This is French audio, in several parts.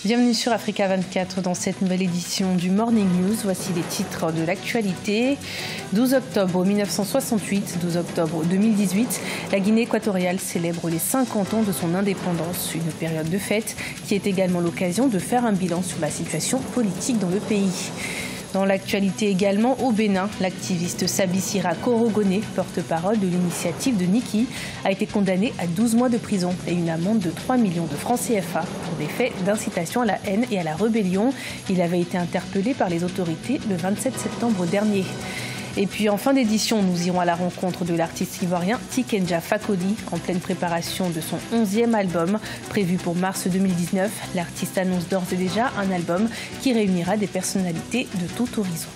Bienvenue sur Africa 24 dans cette nouvelle édition du Morning News. Voici les titres de l'actualité. 12 octobre 1968, 12 octobre 2018, la Guinée équatoriale célèbre les 50 ans de son indépendance, une période de fête qui est également l'occasion de faire un bilan sur la situation politique dans le pays. Dans l'actualité également, au Bénin, l'activiste Sabissira Korogone, porte-parole de l'initiative de Niki, a été condamné à 12 mois de prison et une amende de 3 millions de francs CFA pour des faits d'incitation à la haine et à la rébellion. Il avait été interpellé par les autorités le 27 septembre dernier. Et puis en fin d'édition, nous irons à la rencontre de l'artiste ivoirien Tikenja Fakoly en pleine préparation de son 11e album prévu pour mars 2019. L'artiste annonce d'ores et déjà un album qui réunira des personnalités de tout horizon.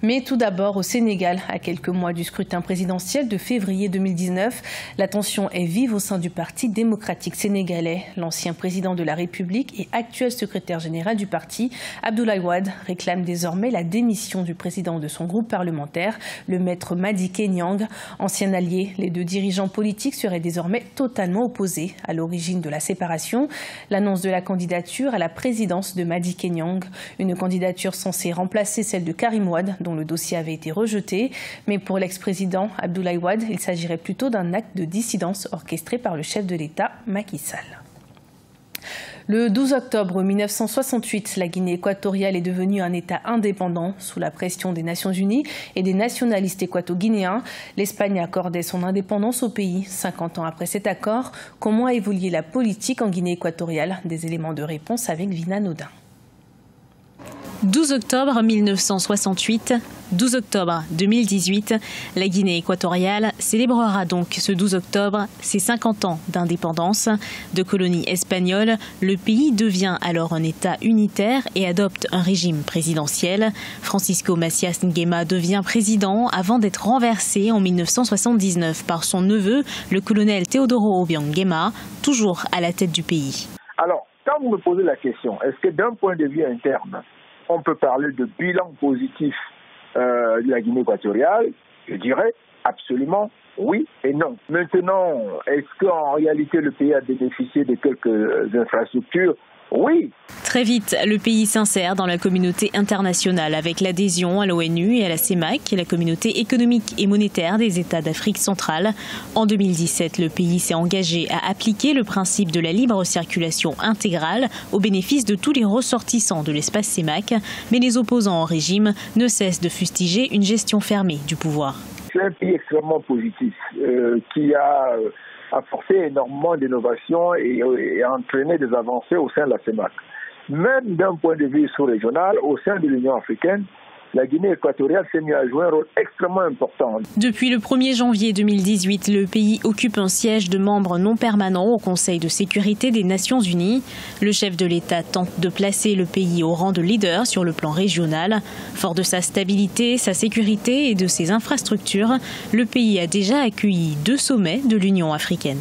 Mais tout d'abord, au Sénégal, à quelques mois du scrutin présidentiel de février 2019, la tension est vive au sein du Parti démocratique sénégalais. L'ancien président de la République et actuel secrétaire général du parti, Abdoulaye Wade, réclame désormais la démission du président de son groupe parlementaire, le maître Madické Niang. Ancien allié, les deux dirigeants politiques seraient désormais totalement opposés. À l'origine de la séparation, l'annonce de la candidature à la présidence de Madické Niang, une candidature censée remplacer celle de Karim Wade, dont le dossier avait été rejeté. Mais pour l'ex-président Abdoulaye Wade, il s'agirait plutôt d'un acte de dissidence orchestré par le chef de l'État, Macky Sall. Le 12 octobre 1968, la Guinée équatoriale est devenue un État indépendant sous la pression des Nations Unies et des nationalistes équato-guinéens. L'Espagne accordait son indépendance au pays. 50 ans après cet accord, comment a évolué la politique en Guinée équatoriale? Des éléments de réponse avec Vina Nodin. 12 octobre 1968, 12 octobre 2018, la Guinée équatoriale célébrera donc ce 12 octobre ses 50 ans d'indépendance. De colonie espagnole, le pays devient alors un État unitaire et adopte un régime présidentiel. Francisco Macias Nguema devient président avant d'être renversé en 1979 par son neveu, le colonel Teodoro Obiang Nguema, toujours à la tête du pays. Alors, quand vous me posez la question, est-ce que d'un point de vue interne, on peut parler de bilan positif de la Guinée équatoriale? Je dirais absolument oui et non. Maintenant, est-ce qu'en réalité le pays a bénéficié de quelques infrastructures? Oui. Très vite, le pays s'insère dans la communauté internationale avec l'adhésion à l'ONU et à la CEMAC, la communauté économique et monétaire des États d'Afrique centrale. En 2017, le pays s'est engagé à appliquer le principe de la libre circulation intégrale au bénéfice de tous les ressortissants de l'espace CEMAC. Mais les opposants au régime ne cessent de fustiger une gestion fermée du pouvoir. C'est un pays extrêmement positif qui a apporté énormément d'innovations et entraîné des avancées au sein de la CEMAC. Même d'un point de vue sous-régional, au sein de l'Union africaine, la Guinée équatoriale s'est mise à jouer un rôle extrêmement important. Depuis le 1er janvier 2018, le pays occupe un siège de membre non permanent au Conseil de sécurité des Nations Unies. Le chef de l'État tente de placer le pays au rang de leader sur le plan régional. Fort de sa stabilité, sa sécurité et de ses infrastructures, le pays a déjà accueilli 2 sommets de l'Union africaine.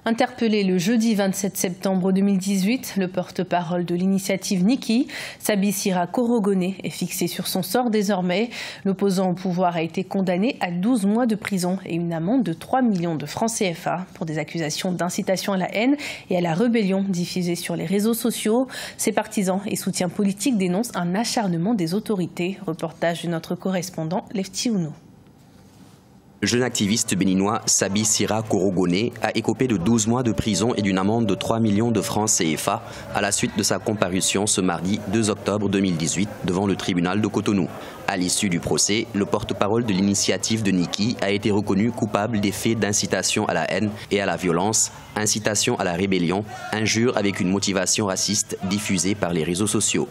Interpellé le jeudi 27 septembre 2018, le porte-parole de l'initiative Niki, Sabissira Korogone, est fixé sur son sort désormais. L'opposant au pouvoir a été condamné à 12 mois de prison et une amende de 3 millions de francs CFA pour des accusations d'incitation à la haine et à la rébellion diffusées sur les réseaux sociaux. Ses partisans et soutiens politiques dénoncent un acharnement des autorités. Reportage de notre correspondant Lefti Ounou. Le jeune activiste béninois Sabissira Korogone a écopé de 12 mois de prison et d'une amende de 3 millions de francs CFA à la suite de sa comparution ce mardi 2 octobre 2018 devant le tribunal de Cotonou. À l'issue du procès, le porte-parole de l'initiative de Niki a été reconnu coupable des faits d'incitation à la haine et à la violence, incitation à la rébellion, injure avec une motivation raciste diffusée par les réseaux sociaux.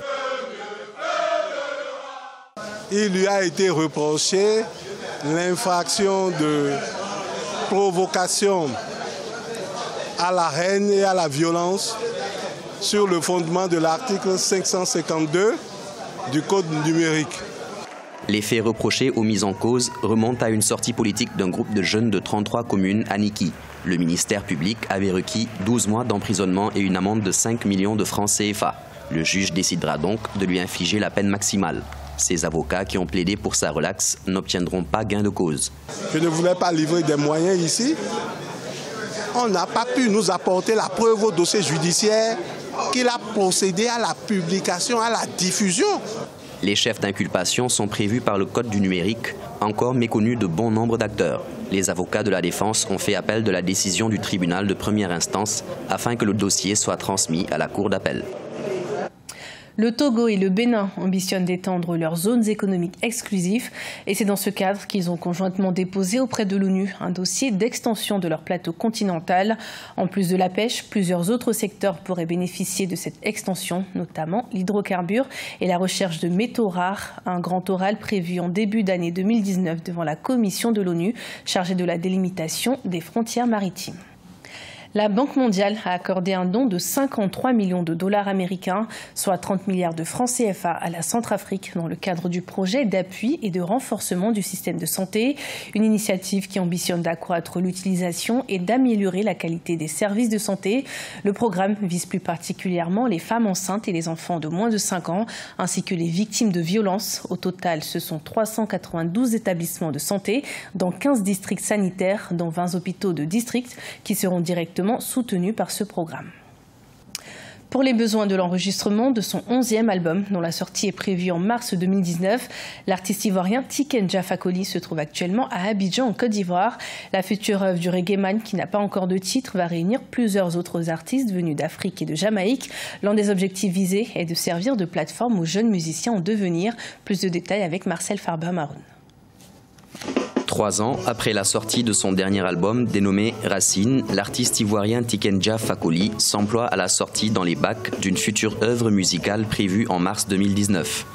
Il lui a été reproché l'infraction de provocation à la haine et à la violence sur le fondement de l'article 552 du Code numérique. Les faits reprochés aux mises en cause remontent à une sortie politique d'un groupe de jeunes de 33 communes à Niki. Le ministère public avait requis 12 mois d'emprisonnement et une amende de 5 millions de francs CFA. Le juge décidera donc de lui infliger la peine maximale. Ses avocats qui ont plaidé pour sa relaxe n'obtiendront pas gain de cause. Je ne voulais pas livrer des moyens ici on n'a pas pu nous apporter la preuve au dossier judiciaire qu'il a procédé à la publication, à la diffusion. Les chefs d'inculpation sont prévus par le Code du numérique, encore méconnu de bon nombre d'acteurs. Les avocats de la défense ont fait appel de la décision du tribunal de première instance afin que le dossier soit transmis à la Cour d'appel. Le Togo et le Bénin ambitionnent d'étendre leurs zones économiques exclusives et c'est dans ce cadre qu'ils ont conjointement déposé auprès de l'ONU un dossier d'extension de leur plateau continental. En plus de la pêche, plusieurs autres secteurs pourraient bénéficier de cette extension, notamment l'hydrocarbure et la recherche de métaux rares. Un grand oral prévu en début d'année 2019 devant la commission de l'ONU chargée de la délimitation des frontières maritimes. La Banque mondiale a accordé un don de 53 millions de dollars américains, soit 30 milliards de francs CFA à la Centrafrique dans le cadre du projet d'appui et de renforcement du système de santé. Une initiative qui ambitionne d'accroître l'utilisation et d'améliorer la qualité des services de santé. Le programme vise plus particulièrement les femmes enceintes et les enfants de moins de 5 ans, ainsi que les victimes de violences. Au total, ce sont 392 établissements de santé dans 15 districts sanitaires, dont 20 hôpitaux de district, qui seront directement soutenu par ce programme. Pour les besoins de l'enregistrement de son 11e album, dont la sortie est prévue en mars 2019, l'artiste ivoirien Tiken Jah Fakoly se trouve actuellement à Abidjan, en Côte d'Ivoire. La future œuvre du reggaeman, qui n'a pas encore de titre, va réunir plusieurs autres artistes venus d'Afrique et de Jamaïque. L'un des objectifs visés est de servir de plateforme aux jeunes musiciens en devenir. Plus de détails avec Marcel Farber-Maroun. 3 ans après la sortie de son dernier album dénommé Racine, l'artiste ivoirien Tiken Jah Fakoly s'emploie à la sortie dans les bacs d'une future œuvre musicale prévue en mars 2019.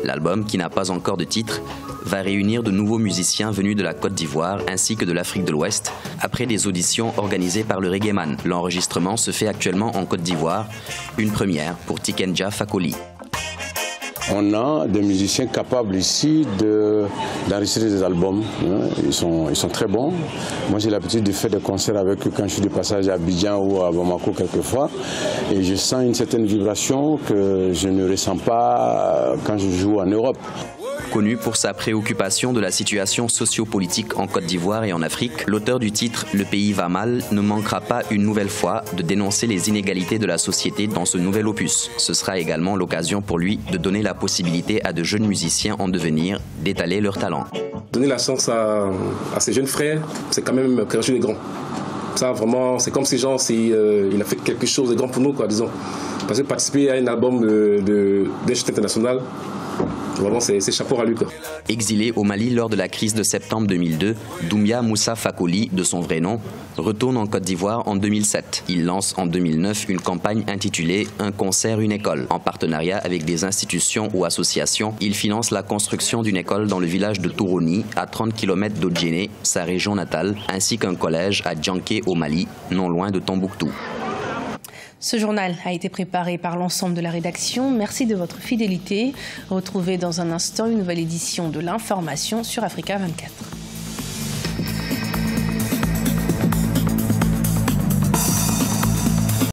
L'album, qui n'a pas encore de titre, va réunir de nouveaux musiciens venus de la Côte d'Ivoire ainsi que de l'Afrique de l'Ouest après des auditions organisées par le reggaeman. L'enregistrement se fait actuellement en Côte d'Ivoire, une première pour Tiken Jah Fakoly. On a des musiciens capables ici d'enregistrer des albums. Ils sont très bons. Moi, j'ai l'habitude de faire des concerts avec eux quand je suis de passage à Abidjan ou à Bamako quelquefois. Et je sens une certaine vibration que je ne ressens pas quand je joue en Europe. Connu pour sa préoccupation de la situation sociopolitique en Côte d'Ivoire et en Afrique, l'auteur du titre « Le pays va mal » ne manquera pas une nouvelle fois de dénoncer les inégalités de la société dans ce nouvel opus. Ce sera également l'occasion pour lui de donner la possibilité à de jeunes musiciens en devenir d'étaler leur talent. Donner la chance à ses jeunes frères, c'est quand même quelque chose de grand. Ça, vraiment, c'est comme ces gens, il a fait quelque chose de grand pour nous, quoi, disons. Parce que participer à un album d'un chute international, vraiment, c'est chapeau à lui, quoi. Exilé au Mali lors de la crise de septembre 2002, Doumbia Moussa Fakoly, de son vrai nom, retourne en Côte d'Ivoire en 2007. Il lance en 2009 une campagne intitulée « Un concert, une école ». En partenariat avec des institutions ou associations, il finance la construction d'une école dans le village de Touroni, à 30 km d'Odjéné, sa région natale, ainsi qu'un collège à Djanké au Mali, non loin de Tombouctou. Ce journal a été préparé par l'ensemble de la rédaction. Merci de votre fidélité. Retrouvez dans un instant une nouvelle édition de l'information sur Africa 24.